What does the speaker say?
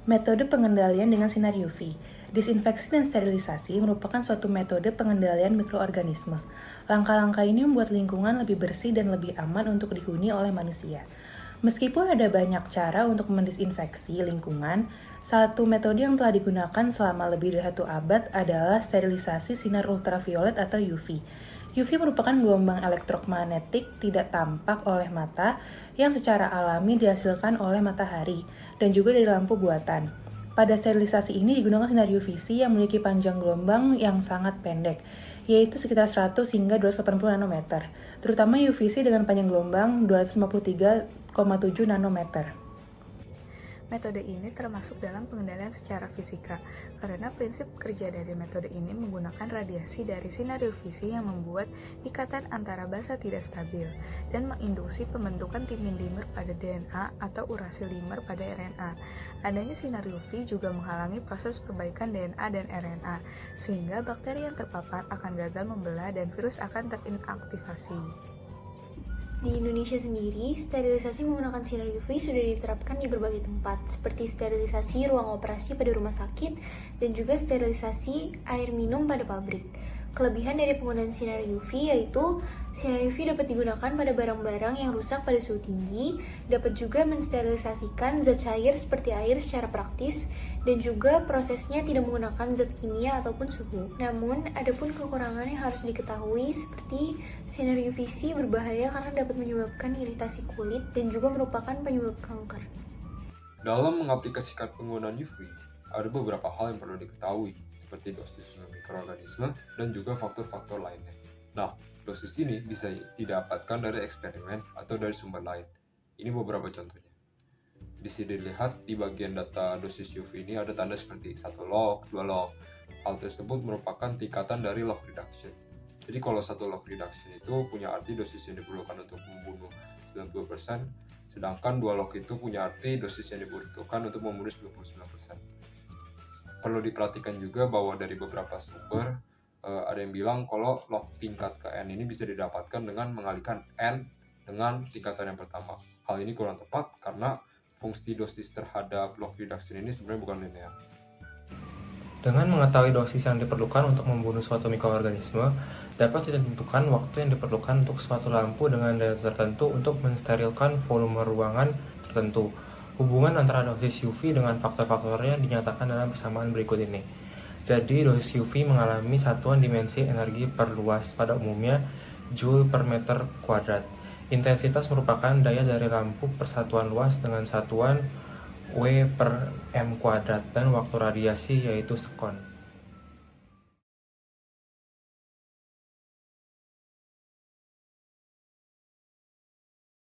Metode pengendalian dengan sinar UV. Disinfeksi dan sterilisasi merupakan suatu metode pengendalian mikroorganisme. Langkah-langkah ini membuat lingkungan lebih bersih dan lebih aman untuk dihuni oleh manusia. Meskipun ada banyak cara untuk mendisinfeksi lingkungan, satu metode yang telah digunakan selama lebih dari 1 abad adalah sterilisasi sinar ultraviolet atau UV. UV merupakan gelombang elektromagnetik tidak tampak oleh mata yang secara alami dihasilkan oleh matahari dan juga dari lampu buatan. Pada sterilisasi ini digunakan sinar UVC yang memiliki panjang gelombang yang sangat pendek, yaitu sekitar 100 hingga 280 nanometer, terutama UVC dengan panjang gelombang 253,7 nanometer. Metode ini termasuk dalam pengendalian secara fisika, karena prinsip kerja dari metode ini menggunakan radiasi dari sinar UVC yang membuat ikatan antara basa tidak stabil dan menginduksi pembentukan timin dimer pada DNA atau urasil dimer pada RNA. Adanya sinar UV juga menghalangi proses perbaikan DNA dan RNA, sehingga bakteri yang terpapar akan gagal membelah dan virus akan terinaktivasi. Di Indonesia sendiri, sterilisasi menggunakan sinar UV sudah diterapkan di berbagai tempat, seperti sterilisasi ruang operasi pada rumah sakit dan juga sterilisasi air minum pada pabrik. Kelebihan dari penggunaan sinar UV yaitu sinar UV dapat digunakan pada barang-barang yang rusak pada suhu tinggi, dapat juga mensterilisasikan zat cair seperti air secara praktis, dan juga prosesnya tidak menggunakan zat kimia ataupun suhu. Namun, ada pun kekurangan yang harus diketahui seperti sinar UVC berbahaya karena dapat menyebabkan iritasi kulit dan juga merupakan penyebab kanker. Dalam mengaplikasikan penggunaan UV, ada beberapa hal yang perlu diketahui, seperti dosis mikroorganisme dan juga faktor-faktor lainnya. Nah, dosis ini bisa didapatkan dari eksperimen atau dari sumber lain. Ini beberapa contohnya. Di sini dilihat di bagian data dosis UV ini ada tanda seperti 1 log, 2 log. Hal tersebut merupakan tingkatan dari log reduction. Jadi kalau 1 log reduction itu punya arti dosis yang diperlukan untuk membunuh 90%, sedangkan 2 log itu punya arti dosis yang dibutuhkan untuk membunuh 99%. Perlu diperhatikan juga bahwa dari beberapa sumber ada yang bilang kalau log tingkat ke N ini bisa didapatkan dengan mengalihkan N dengan tingkatan yang pertama. Hal ini kurang tepat karena fungsi dosis terhadap log reduction ini sebenarnya bukan linear. Dengan mengetahui dosis yang diperlukan untuk membunuh suatu mikroorganisme, dapat ditentukan waktu yang diperlukan untuk suatu lampu dengan daya tertentu untuk mensterilkan volume ruangan tertentu. Hubungan antara dosis UV dengan faktor-faktornya dinyatakan dalam persamaan berikut ini. Jadi, dosis UV mengalami satuan dimensi energi per luas, pada umumnya Joule per meter kuadrat. Intensitas merupakan daya dari lampu per satuan luas dengan satuan W per M kuadrat, dan waktu radiasi yaitu sekon.